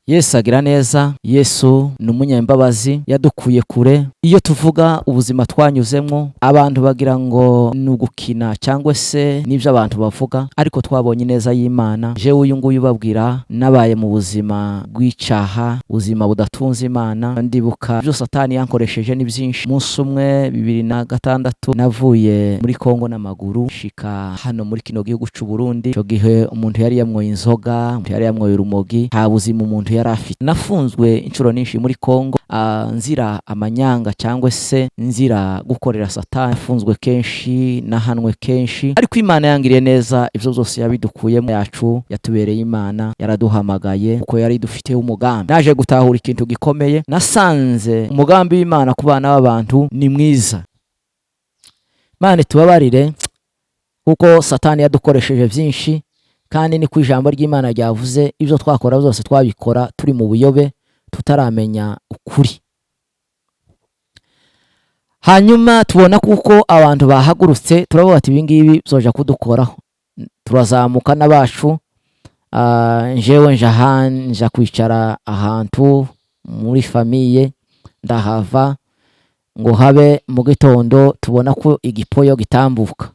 Yesu agira neza. Yesu ni umunyambabazi, yadukuye kure. Iyo tuvuga ubuzima twanyuzemo, abantu bagira ngo ni ugukina cyangwa se n'ibyo abantu bavuga, ariko twabonye neza y'Imana. Jewe uyu nguyu ubabwira nabaye mu buzima bw'icyaha, ubuzima budatunze Imana. Ndibuka byo Satani yankoresheje ni byinshi. Umunsi umwe 2006 navuye muri Kongo n'amaguru shika hano muri kino gihugu cy'u Burundi. Cyo gihe umuntu yari yamwoye inzoga, umuntu yari yamwoye urumogi, nta buzima umuntu yari afite. Nafunzwe inshuro nyinshi muri Kongo, nzira amanyanga cyangwa se nzira gukorera Satani. Nafunzwe kenshi, nahanwe kenshi, ariko Imana yangiriye neza. Ibyo byose yabidukuyemo yacu, yatubereye Imana, yaraduhamagaye kuko yari dufite umugambi. Naje gutahura ikintu gikomeye, nasanze umugambi w'Imana ku bana b'abantu ni mwiza. Imana tubabarire kuko Satani yadukoresheje byinshi, kandi ni ku ijambo ry'Imana ryavuze ibyo twakora byose twabikora turi mu buyobe, tutaramenya ukuri. Hanyuma tubona kuko abantu bahagurutse, turavuga ati ibingibi byoja kudukoraho. Turazamuka n'abacu, njewe nja kwicara ahantu muri famiye, ndahava ngo habe mu gitondo tubona ko igipoyo gitambuka.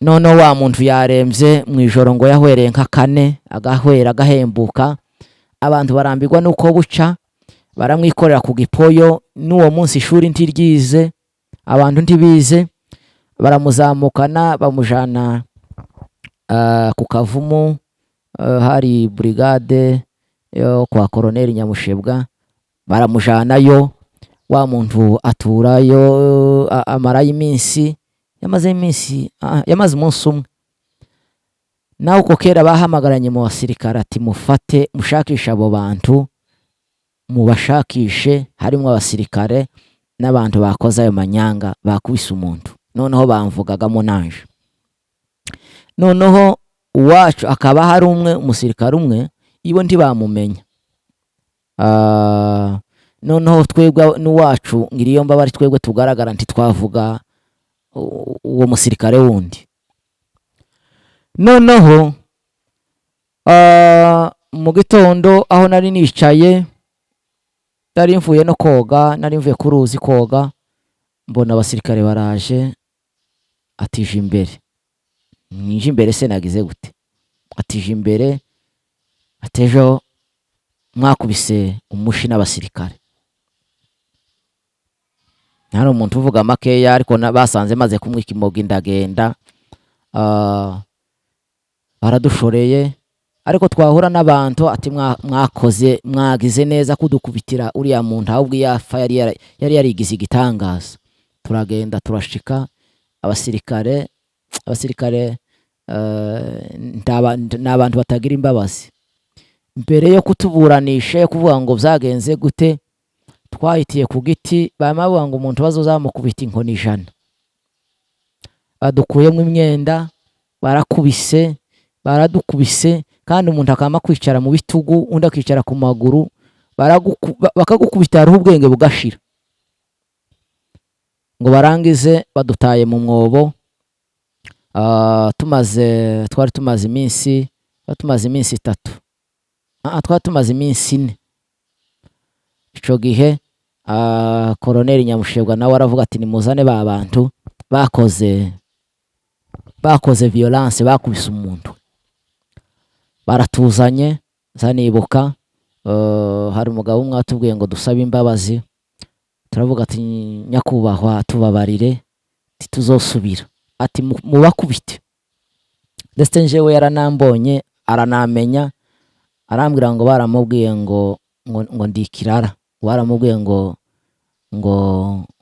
None wa muntu yaremvye mu ijoro ngo yahwereye nka 4, agahwera agahembuka. Abantu barambirwa nuko buca, baramwikorera ku gipoyo. N'uwo munsi ishuri ntiryize, abantu ntibize, baramuzamukana bamujana ku Kavumu, hari brigade yo kwa Colonel Nyamushebwa, baramujanayo. Wa muntu aturayo amarayo iminsi, yamaze umunsi umwe. Naho uko kera bahamagaranye mu basirikare ati mufate mushakisha abo bantu, mubashakishe. Harimo abasirikare n'abantu bakoze ayo manyanga, bakubise umuntu. Noneho bamvugagamo nanje. Noneho uwacu akaba hari umwe, umusirikare umwe, ibo ntibamumenya. Noneho twebwe n'uwacu ngiriyo mbabari twebwe tugaragara nti twavuga uwo musirikare wundi. Noneho mu gitondo aho nari nicaye, nari mvuye no koga, nari mvuye ku ruzi koga, mbona abasirikare baraje. Atije imbere. Nije imbere se nagize gute? Atije imbere, atejo mwakubise umushi n'abasirikare. Nari umuntu uvuga makeya, ariko basanze maze kumwika imogi ndagenda. Baradushoreye, ariko twahura n'abantu ati mwakoze mwagize neza kudukubitira uriya muntu, ahubwo yafa yari yarigize igitangaza. Turagenda turashika. Abasirikare n'abantu batagira imbabazi. Mbere yo kutuburanisha, yo kuvuga ngo byagenze gute, twahitiye ku giti. Bamavuga ngo umuntu bazozamukubita inkoni 100. Badukuyemo imyenda, baradukubise, kandi umuntu akama kwicara mu bitugu, undi akicara ku maguru, bakagukubita hariho ubwenge bugashira. Ngo barangize badutaye mu mwobo. Twari tumaze iminsi 3. Twari tumaze iminsi 4. Ico gihe Colonel Nyamushebwa nawe aravuga ati nimuzane ba bantu bakoze violence, bakubise umuntu. Baratuzanye. Zanibuka hari umugabo umwe atubwiye ngo dusabe imbabazi. Turavuga ati nyakubahwa tubabarire, tuzosubira. Ati mubakubite. Ndetse njewe yaranambonye, aranamenya, arambwira ngo baramubwiye ngo ndikirara. Baramubwiye ngo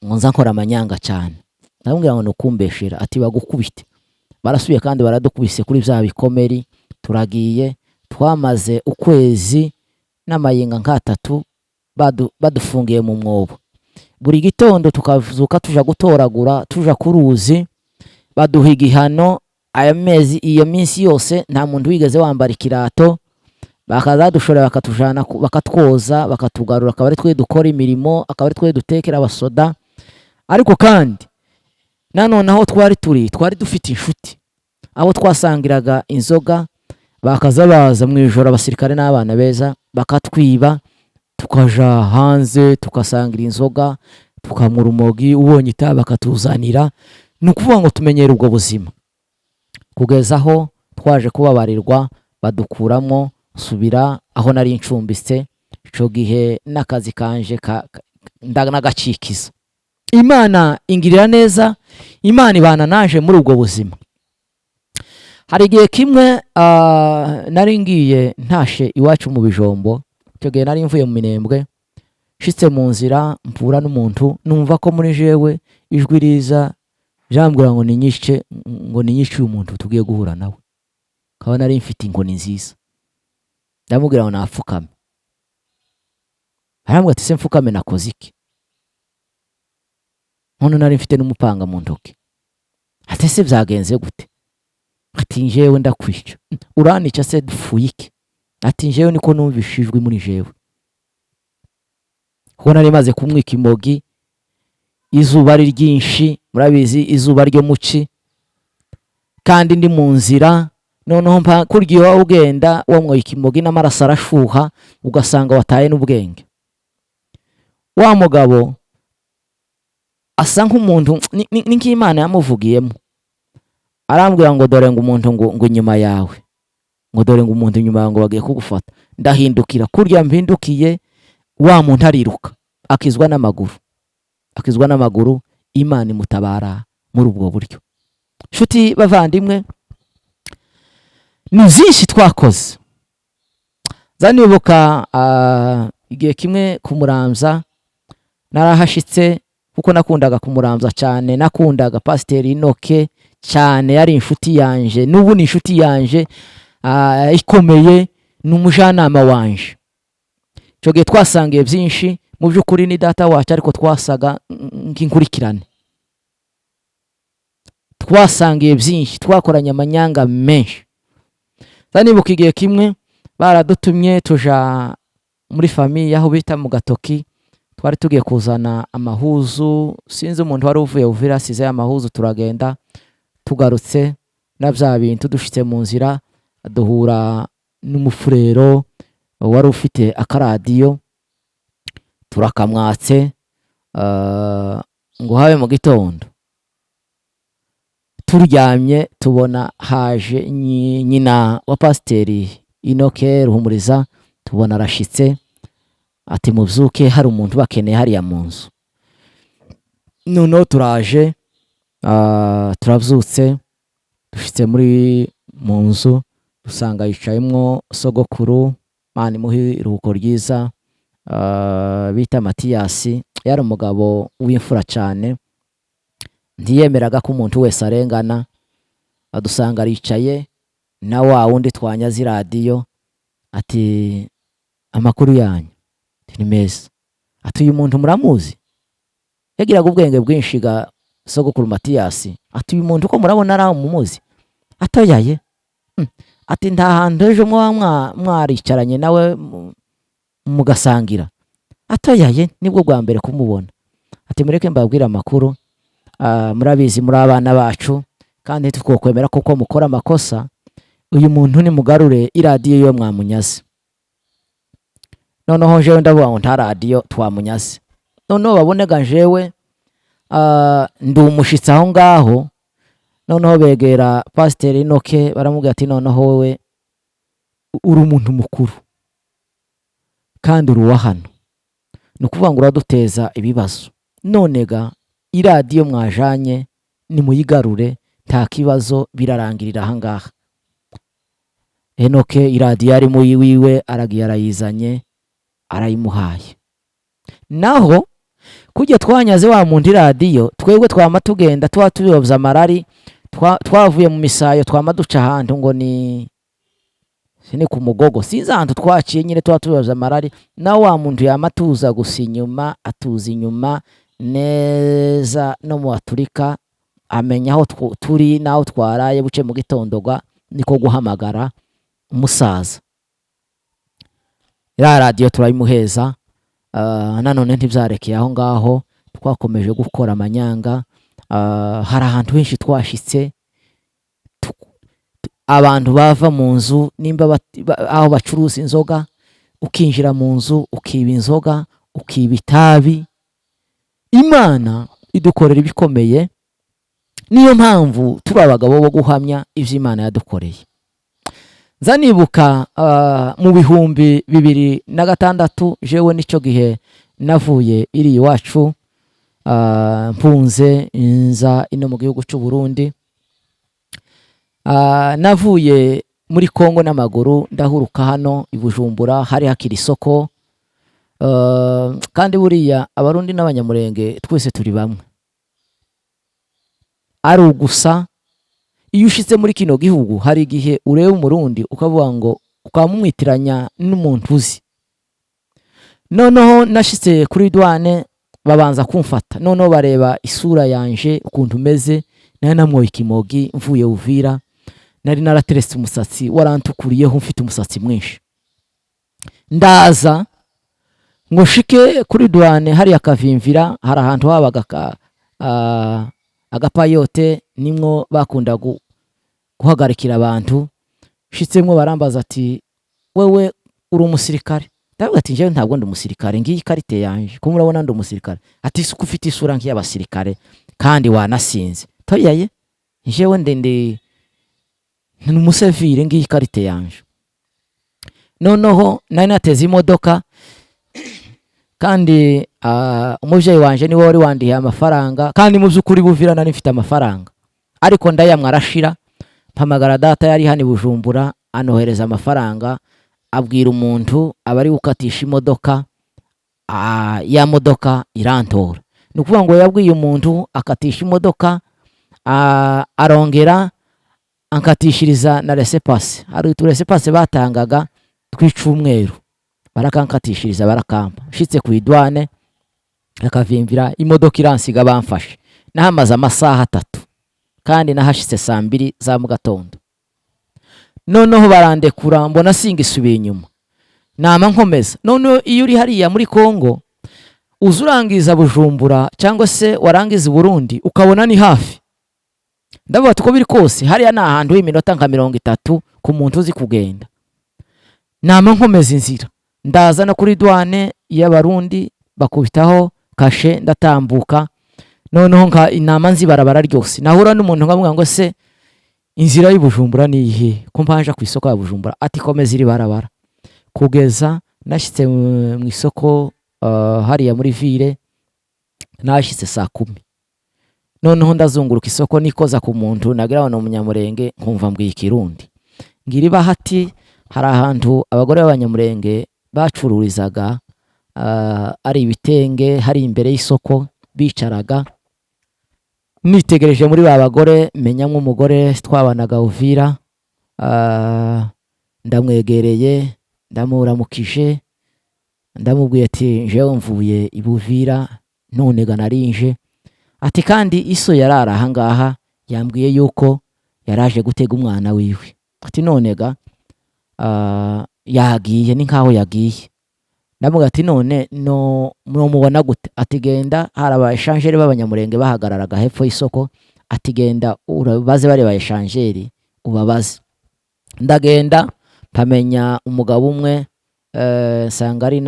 nza nkora amanyanga cyane. Ndamubwira ngo nukumbeshera. Ati bagukubite. Barasubiye kandi baradukubise kuri bya bikomeri. Turagiye, twamaze ukwezi n'amayinga nka 3 badufungiye mu mwobo. Buri gitondo tukavuzuka tuja gutoragura, tuja ku ruzi. Baduha igihano iyo minsi yose, nta muntu wigeze wambara ikirato. Bakazadushora bakatujana, bakatwoza, bakatugarura, akaba ari twe dukora imirimo, akaba ari twe dutekera abasoda. Ariko kandi nanone aho twari dufite inshuti, abo twasangiraga inzoga, bakaza baza mu ijoro abasirikare n'abana beza bakatwiba, tukaja hanze tukasangira inzoga, tukamura urumogi, ubonye itabi bakatuzanira. Ni ukuvuga ngo tumenyere ubwo buzima kugeza aho twaje kubabarirwa, badukuramo subira aho nari ncumbitse. Ico gihe n'akazi kanje ndagacikiza. Imana ingirira neza, Imana ibana naje muri ubwo buzima. Hari igihe kimwe nari ngiye ntashe iwacu mu Bijombo. Icyo gihe nari mvuye mu Minembwe, nshitse mu nzira mpura n'umuntu, numva ko muri jewe ijwi riza jambwira ngo ninyishe uyu muntu tugiye guhura nawe. Kaba nari mfite inkoni nziza, ndamubwira ngo napfukame. Arambwira ati se mfukame nakoze iki? None nari mfite n'umupanga mu ntoki. Ati se byagenze gute? Ati njewe ndakwica. Uranica se dupfuye iki? Ati njewe niko numvishijwe muri jewe. Ko nari maze kumwika imogi, izuba ari ryinshi, murabizi izuba ryo muci, kandi ndi mu nzira. Noneho kurya iyo ugenda wamwika imogi n'amaraso arashuha, ugasanga wataye n'ubwenge. Wa mugabo asa nk'umuntu ni nk'Imana yamuvugiyemo. Arambwira ngo dore ngo umuntu ngo nyuma yawe, ngo dore ngo umuntu nyuma yawe ngo bagiye kugufata. Ndahindukira, kurya mpindukiye wa muntu ariruka akizwa n'amaguru. Imana imutabara muri ubwo buryo. Nshuti bavandimwe, ni byinshi twakoze. Zanibuka igihe kimwe kumuramza narahashitse, kuko nakundaga kumuramza cyane, nakundaga Pasiteri Inoke cyane, yari inshuti yanje, n'ubu ni inshuti yanje ikomeye, n'umujyanama wanje. Icyo gihe twasangiye byinshi, mu by'ukuri ni data wacu, ariko twasaga nk'inkurikirane. Twasangiye byinshi, twakoranye amanyanga menshi. Zanibuka igihe kimwe baradutumye tuja muri famiye aho bita mu Gatoki. Twari tugiye kuzana amahuzu, sinzi umuntu wari uvuye Uvira asize amahuzu. Turagenda, tugarutse na bya bintu, dushitse mu nzira duhura n'umufurero wari ufite akaradiyo. Turakamwatse ngo habe mu gitondo. Turyamye tubona haje nyina wa Pasiteri Inoke Ruhumuriza, tubona arashitse. Ati mubyuke, hari umuntu bakeneye hariya mu nzu. Noneho turaje, turabyutse, dushitse mu nzu, dusanga yicayemwo sogokuru, Imana imuhe iruhuko ryiza, bita Matiyasi. Yari umugabo w'imfura cyane, ntiyemeraga ko umuntu wese arengana. Adusanga aricaye na wa wundi twanyaze radiyo. Ati amakuru yanyu ni meza. Ati uyu muntu muramuzi? Yagiraga ubwenge bwinshi ga sogokuru Matiyasi. Ati uyu muntu ko murabona ari umumuzi? Atoyaye. Ati nta hantu ejo mwaricaranye nawe mugasangira? Atoyaye, nibwo bwa mbere kumubona. Ati mureke mbabwira amakuru, murabizi muri abana bacu, kandi twokwemera kuko mukora amakosa. Uyu muntu ni mugarure iradiyo yo mwamunyaze. Noneho jewe ndavuga ngo nta radiyo twamunyaze. Noneho babonega jewe ndi umushitsi aho ngaho. Noneho begera Pasiteri Inoke, baramubwira ati noneho wowe uri umuntu mukuru kandi uri uwa hano, ni ukuvuga ngo uraduteza ibibazo. Nonega iradiyo mwajanye nimuyigarure, nta kibazo, birarangirira aha ngaha. Enoke iradiyo yari mu yiwiwe, aragiye arayizanye, arayimuhaye. Naho kujya twanyaze wa muntu iradiyo, twebwe twama tugenda tuyobya amarari, twavuye mu misayo twama duca ahantu ngo ni ku Mugogo, sinzi ahantu twaciye nyine tuyobya amarari. Na wa muntu yama tuza gusa inyuma, atuza inyuma neza, no mu Aturika amenya aho turi naho twaraye. Buce mu gitondogwa niko guhamagara umusaza. Ira radiyo turayimuheza. Nanone ntibyarekeye aho ngaho, twakomeje gukora amanyanga. Hari ahantu henshi twashitse, abantu bava mu nzu nimba aho bacuruza inzoga, ukinjira mu nzu ukiba inzoga, ukiba itabi. Imana idukorera ibikomeye, niyo mpamvu turi abagabo bo guhamya ivyo Imana yadukoreye. Nzanibuka mu bihumbi 2006 jewe nico gihe navuye iri iwacu, mpunze nza ino mu gihugu cy'u Burundi. Navuye muri Kongo n'amaguru ndahuruka hano i Bujumbura, hari hakiri isoko. Kandi buriya abarundi n'abanyamurenge twese turi bamwe, ari ugusa iyo ushitse muri kino gihugu hari igihe ureba umurundi ukavuga ngo ukamumwitiranya n'umuntu uzi. Noneho nashitse kuri douane babanza kumfata, noneho bareba isura yanje ukuntu meze, nari namwoye ikimogi mvuye Uvira, nari narateretse umusatsi warantukuriyeho mfite umusatsi mwinshi. Ndaza ngo shike kuri douane hari akavimvira, hari ahantu habaga agapayote nimwo bakunda guhagarikira abantu. Shitsemwo barambaza ati wewe uri umusirikare? Ndavuga ati njewe ntabwo ndi umusirikare, ngiyi karite yanje ko murabona ndi umusirikare. Ati suko ufite isura nk'iy'abasirikare kandi wanasinze. Toyaye njewe ndi umusivile, ngiyi karite yanje. Noneho nari nateze imodoka kandi umuvyeyi wanje ni wari wandiye amafaranga, kandi mu byukuri Buvira nari mfite amafaranga, ariko ndayamwe arashira. Mpamagara data yari hani Bujumbura, anohereza amafaranga, abwira umuntu abari gukatisha imodoka, ya modoka irantora. Nukuvuga ngo yabwiye umuntu akatisha imodoka, arongera ankatishiriza na laissez-passer. Hari laissez-passer batangaga tw'icumweru, barakankatishiriza barakampa. Shitse ku idwane akavimvira, imodoka iransiga bamfashe. Nahamaze amasaha 3 kandi nahashitse 2:00 za mu gatondo. Noneho barandekura, mbona singa isubiye inyuma, nama nkomeza. Noneho iyo uri hariya muri Kongo uzurangiza Bujumbura cyangwa se warangiza Burundi ukabona ni hafi, ndavuga tuko biri kose hariya na ahantu y'iminota nka 30 ku muntu uzi kugenda. Nama nkomeza inzira, ndaza no kuri douane y'abarundi bakubitaho kashe, ndatambuka. Noneho nka inama nzi barabara ryose nahura n'umuntu ngamwe ngo se inzira y'Ibujumbura ni ihe ko mpanja ku isoko ya Bujumbura? Ati komeza iri barabara. Kugeza nashitse mu isoko hariya muri ville, nashitse 10:00. Noneho ndazunguruka isoko nikoza ku muntu nagira abana umunyamurenge, nkumva mbwiye Kirundi. Ngiri bahati hari ahantu abagore b'abanyamurenge bacururizaga ari ibitenge, hari imbere y'isoko bicaraga. Nitegereje muri ba bagore menya nk'umugore twabanaga Uvira, ndamwegereye ndamuramukije, ndamubwiye ati jewe mvuye Ibuvira none ga narinje. Ati kandi iso yarara ahangaha yambwiye yuko yaraje gutega umwana wiwe. Ati none ga yagiye, ni nkaho yagiye. Ndamuga ati none no mubona gute? Ati genda haraba eshangeri b'abanyamurenge bahagararaga hepfo y'isoko, ati genda urabaze bari ba eshangeri ubabaze. Ndagenda pamenya umugabo umwe, sanga ari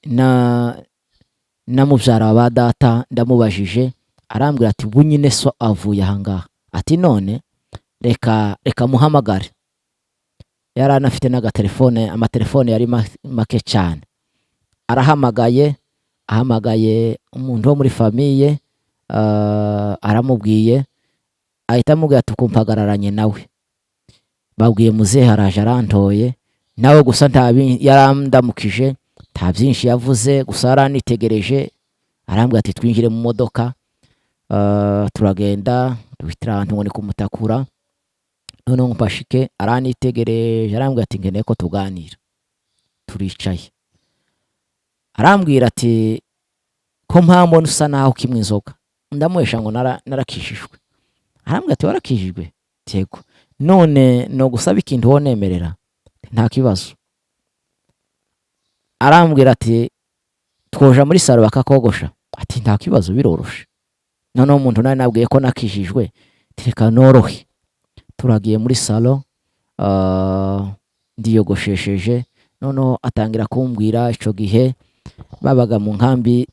na mubyara wa data. Ndamubajije arambwira ati bunyine so avuye ahangaha. Ati none reka muhamagare. Yarana afite n'agatelefone, amatelefone yari make cyane. Ahamagaye umuntu wo muri famille, aramubwiye, ahita amubwira tukumpagararanye nawe. Babwiye muzehe haraje arantoye, nawe gusa yarandamukije, nta byinshi yavuze, gusa aranitegereje. Arambwira ati twinjire mu modoka, turagenda duhitira ahantu ngo ni kumutakura. Noneho mpashike aranitegereje, arambwira ati nkeneye ko tuganira. Turicaye, arambwira ati ko mpambo nusa naho kimwe inzoga. Ndamuhesha ngo narakishijwe. Arambwira ati warakijijwe? Yego. None no gusaba ikintu wonemerera? Nta kibazo. Arambwira ati twoja muri salo bakakogosha? Ati nta kibazo biroroshe. Noneho umuntu nari nabwiye ko nakijijwe, reka norohe. Turagiye muri salo, ndiyogoshesheje, noneho atangira kumbwira ico gihe babaga mu nkambi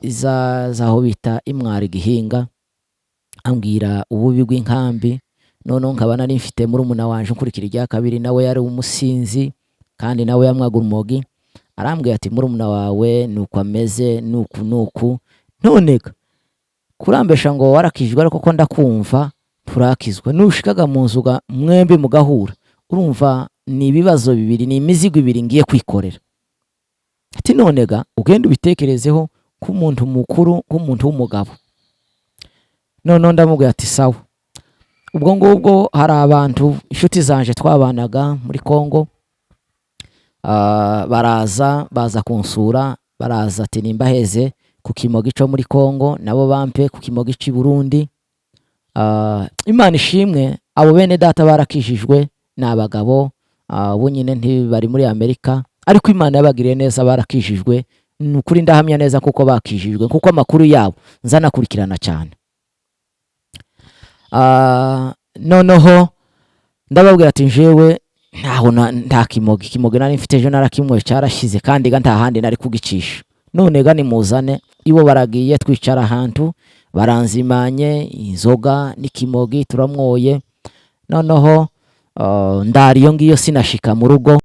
zaho bita Imwari Gihinga, ambwira ububi bw'inkambi. Noneho nkaba nari mfite murumuna wanje nkurikira irya kabiri, nawe yari umusinzi kandi nawe yamwaga urumogi. Arambwira ati murumuna wawe nuko ameze nuku. Noneka kurambesha ngo warakijwe, ariko ko ndakumva turakizwa. Nushikaga mu nzuga mwembi mugahura, urumva ni ibibazo bibiri, ni imizigo ibiri ngiye kwikorera. Ati nonega ugenda ubitekerezeho k'umuntu mukuru, k'umuntu w'umugabo. Noneho ndamubwira ati sawa. Ubwo ngubwo hari abantu inshuti zanje twabanaga muri Kongo, baza kunsura, baraza ati nimbaheze ku kimogi cyo muri Kongo, nabo bampe ku kimogi cy'i Burundi. Imana ishimwe, abo bene data barakijijwe, n'abagabo bo nyine ntibari muri Amerika, ariko Imana yabagiriye neza, barakijijwe. Nukuri ndahamya neza kuko bakijijwe, kuko amakuru yabo nzanakurikirana cyane. Noneho ndababwira ati njewe ntaho nta kimogi nari mfite ejo narakimwe cyarashize, kandi ga nta handi nari kugicisha. None ga nimuzane. Ibo baragiye, twicara ahantu, baranzimanye inzoga n'ikimogi turamwoye. Noneho ndariyo ngiyo sinashika mu rugo.